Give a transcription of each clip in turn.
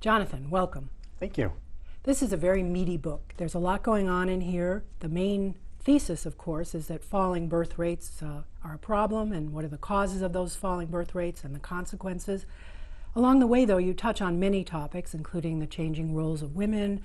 Jonathan, welcome. Thank you. This is a very meaty book. There's a lot going on in here. The main thesis, of course, is that falling birth rates are a problem, and what are the causes of those falling birth rates and the consequences. Along the way, though, you touch on many topics, including the changing roles of women,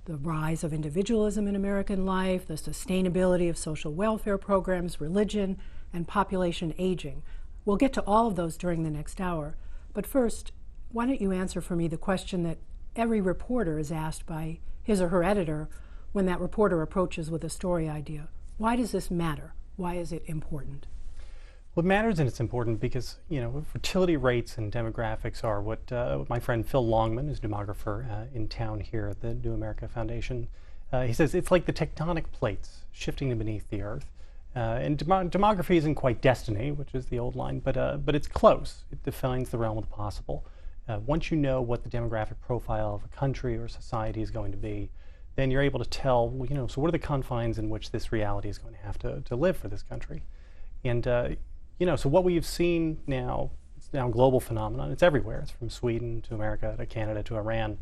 the rise of individualism in American life, the sustainability of social welfare programs, religion, and population aging. We'll get to all of those during the next hour. But first, why don't you answer for me the question that every reporter is asked by his or her editor when that reporter approaches with a story idea. Why does this matter? Why is it important? Well, it matters and it's important because, fertility rates and demographics are what my friend Phil Longman, who's a demographer in town here at the New America Foundation, he says it's like the tectonic plates shifting beneath the earth. And demography isn't quite destiny, which is the old line, but it's close. It defines the realm of the possible. Once you know what the demographic profile of a country or society is going to be, then you're able to tell, so what are the confines in which this reality is going to have to live for this country? And, so what we've seen now, it's now a global phenomenon. It's everywhere. It's from Sweden to America to Canada to Iran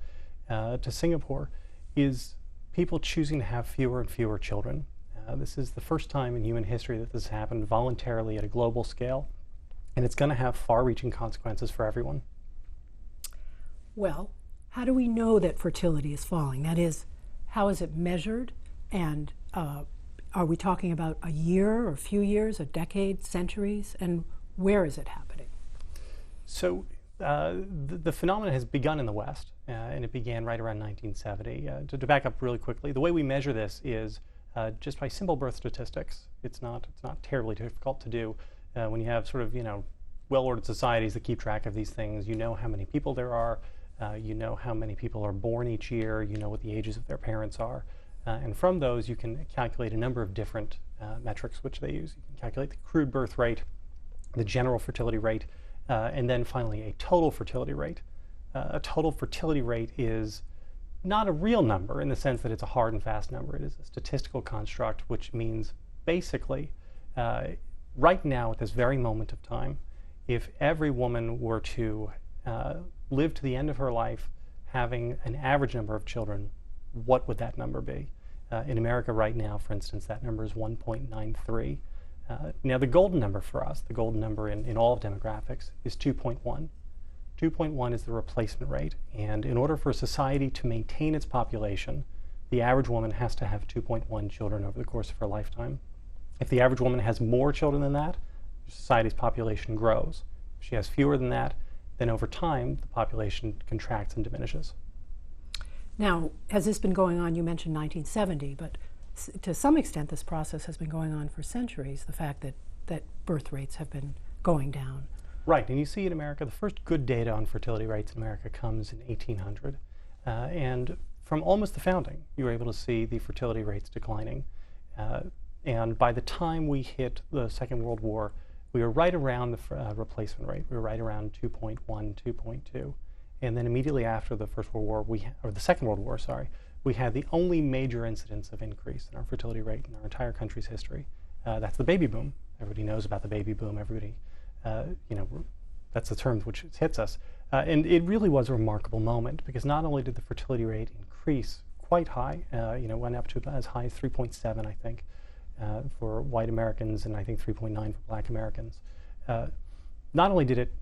to Singapore, is people choosing to have fewer and fewer children. This is the first time in human history that this has happened voluntarily at a global scale, and it's going to have far-reaching consequences for everyone. Well, how do we know that fertility is falling? That is, how is it measured? And are we talking about a year or a few years, a decade, centuries? And where is it happening? So the phenomenon has begun in the West, and it began right around 1970. To back up really quickly, the way we measure this is just by simple birth statistics. It's not terribly difficult to do. When you have sort of, well-ordered societies that keep track of these things, you know how many people there are. You know how many people are born each year, you know what the ages of their parents are, and from those you can calculate a number of different metrics which they use. You can calculate the crude birth rate, the general fertility rate, and then finally a total fertility rate. A total fertility rate is not a real number in the sense that it's a hard and fast number. It is a statistical construct, which means basically right now at this very moment of time, if every woman were to live to the end of her life having an average number of children, what would that number be? In America right now, for instance, that number is 1.93. Now the golden number for us, the golden number in all of demographics, is 2.1. 2.1 is the replacement rate, and in order for a society to maintain its population, the average woman has to have 2.1 children over the course of her lifetime. If the average woman has more children than that, society's population grows. If she has fewer than that, then over time, the population contracts and diminishes. Now, has this been going on? You mentioned 1970, but to some extent this process has been going on for centuries, the fact that birth rates have been going down. Right, and you see in America, the first good data on fertility rates in America comes in 1800. And from almost the founding, you were able to see the fertility rates declining. And by the time we hit the Second World War, we were right around the replacement rate. We were right around 2.1, 2.2. And then immediately after the First World War, or the Second World War, sorry, we had the only major incidence of increase in our fertility rate in our entire country's history. That's the baby boom. Everybody knows about the baby boom. Everybody, that's the term which hits us. And it really was a remarkable moment because not only did the fertility rate increase quite high, went up to as high as 3.7, I think, for white Americans, and I think 3.9 for black Americans. Not only did it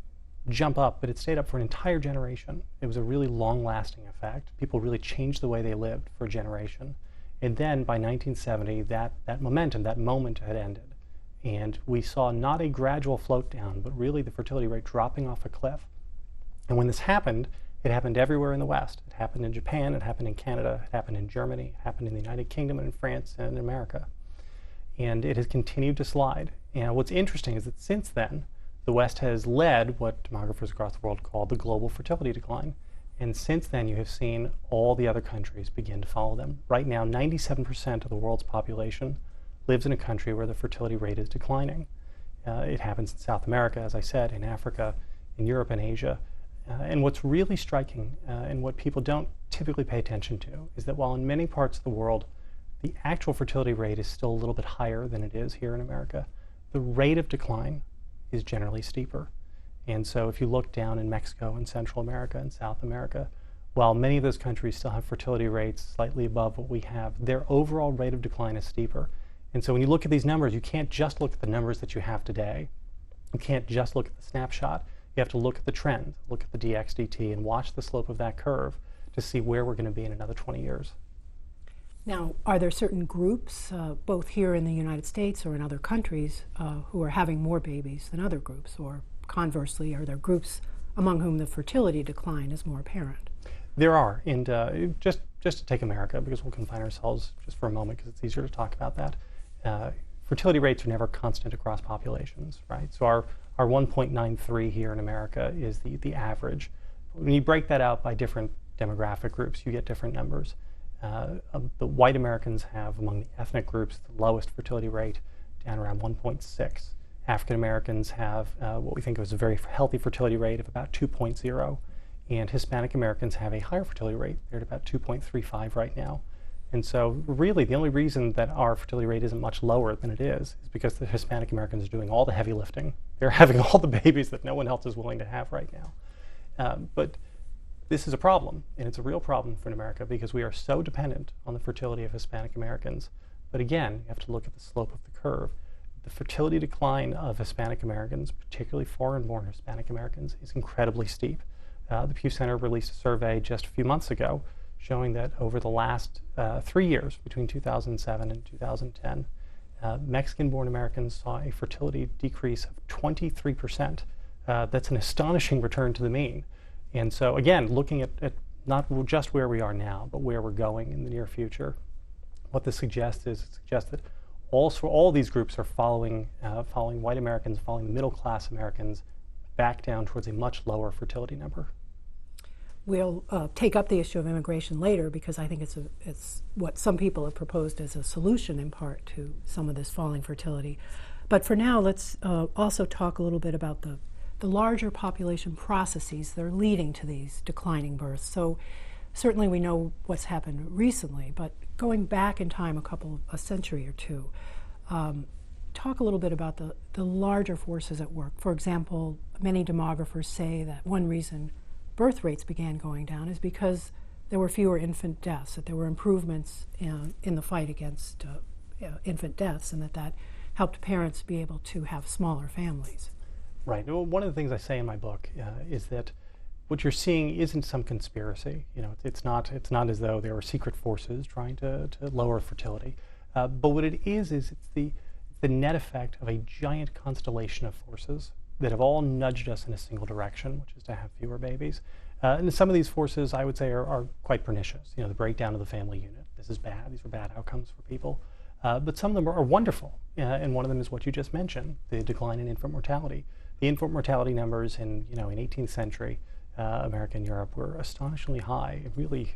jump up, but it stayed up for an entire generation. It was a really long-lasting effect. People really changed the way they lived for a generation. And then by 1970, that momentum, that moment had ended. And we saw not a gradual float down, but really the fertility rate dropping off a cliff. And when this happened, it happened everywhere in the West. It happened in Japan, it happened in Canada, it happened in Germany, it happened in the United Kingdom and in France and in America. And it has continued to slide. And what's interesting is that since then, the West has led what demographers across the world call the global fertility decline. And since then, you have seen all the other countries begin to follow them. Right now, 97% of the world's population lives in a country where the fertility rate is declining. It happens in South America, as I said, in Africa, in Europe and Asia. And what's really striking, and what people don't typically pay attention to, is that while in many parts of the world, the actual fertility rate is still a little bit higher than it is here in America, the rate of decline is generally steeper. And so if you look down in Mexico and Central America and South America, while many of those countries still have fertility rates slightly above what we have, their overall rate of decline is steeper. And so when you look at these numbers, you can't just look at the numbers that you have today. You can't just look at the snapshot. You have to look at the trend, look at the dx dt, and watch the slope of that curve to see where we're going to be in another 20 years. Now, are there certain groups, both here in the United States or in other countries, who are having more babies than other groups? Or conversely, are there groups among whom the fertility decline is more apparent? There are, and just to take America, because we'll confine ourselves just for a moment because it's easier to talk about that. Fertility rates are never constant across populations, right? So our 1.93 here in America is the average. When you break that out by different demographic groups, you get different numbers. The white Americans have, among the ethnic groups, the lowest fertility rate, down around 1.6. African Americans have what we think of as a very healthy fertility rate of about 2.0, and Hispanic Americans have a higher fertility rate. They're at about 2.35 right now. And so really the only reason that our fertility rate isn't much lower than it is because the Hispanic Americans are doing all the heavy lifting. They're having all the babies that no one else is willing to have right now. But this is a problem, and it's a real problem for America because we are so dependent on the fertility of Hispanic Americans. But again, you have to look at the slope of the curve. The fertility decline of Hispanic Americans, particularly foreign-born Hispanic Americans, is incredibly steep. The Pew Center released a survey just a few months ago showing that over the last 3 years, between 2007 and 2010, Mexican-born Americans saw a fertility decrease of 23%. That's an astonishing return to the mean. And so again, looking at not just where we are now, but where we're going in the near future, what this suggests that all these groups are following white Americans, following middle-class Americans back down towards a much lower fertility number. We'll take up the issue of immigration later because I think it's what some people have proposed as a solution in part to some of this falling fertility. But for now, let's also talk a little bit about the larger population processes that are leading to these declining births. So certainly we know what's happened recently, but going back in time a century or two, talk a little bit about the larger forces at work. For example, many demographers say that one reason birth rates began going down is because there were fewer infant deaths, that there were improvements in the fight against infant deaths, and that helped parents be able to have smaller families. Right. Well, one of the things I say in my book is that what you're seeing isn't some conspiracy. You know, it's not as though there were secret forces trying to lower fertility. But what it is it's the net effect of a giant constellation of forces that have all nudged us in a single direction, which is to have fewer babies. And some of these forces, I would say, are quite pernicious. You know, the breakdown of the family unit. This is bad. These are bad outcomes for people. But some of them are wonderful. And one of them is what you just mentioned, the decline in infant mortality. The infant mortality numbers in 18th century America and Europe were astonishingly high. It really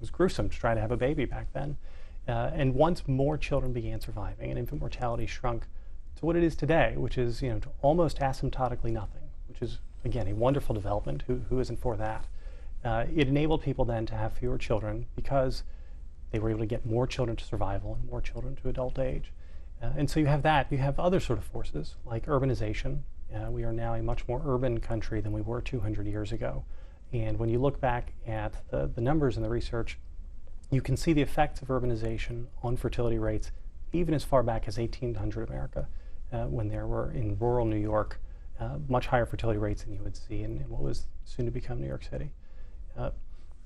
was gruesome to try to have a baby back then. And once more children began surviving and infant mortality shrunk to what it is today, which is to almost asymptotically nothing, which is again a wonderful development. Who isn't for that? It enabled people then to have fewer children because they were able to get more children to survival and more children to adult age. And so you have that. You have other sort of forces like urbanization. We are now a much more urban country than we were 200 years ago. And when you look back at the numbers in the research, you can see the effects of urbanization on fertility rates even as far back as 1800 America, when there were in rural New York much higher fertility rates than you would see in what was soon to become New York City.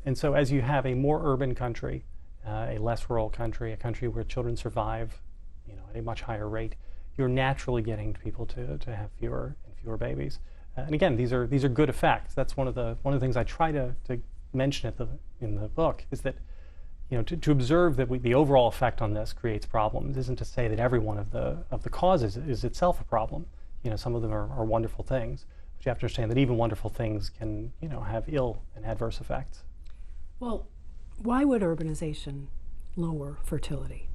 And so as you have a more urban country, a less rural country, a country where children survive at a much higher rate, you're naturally getting people to have fewer and fewer babies. And again, these are good effects. That's one of the things I try to mention in the book is that to observe that the overall effect on this creates problems isn't to say that every one of the causes is itself a problem. Some of them are wonderful things, but you have to understand that even wonderful things can have ill and adverse effects. Well, why would urbanization lower fertility?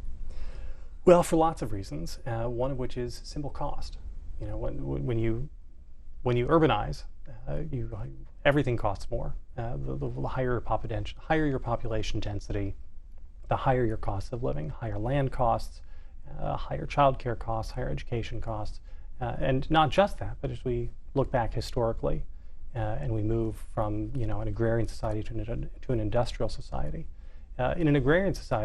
Well, for lots of reasons. One of which is simple cost. When you urbanize, everything costs more. The higher your population density, the higher your cost of living, higher land costs, higher childcare costs, higher education costs, and not just that, but as we look back historically, and we move from, an agrarian society to an industrial society. In an agrarian society,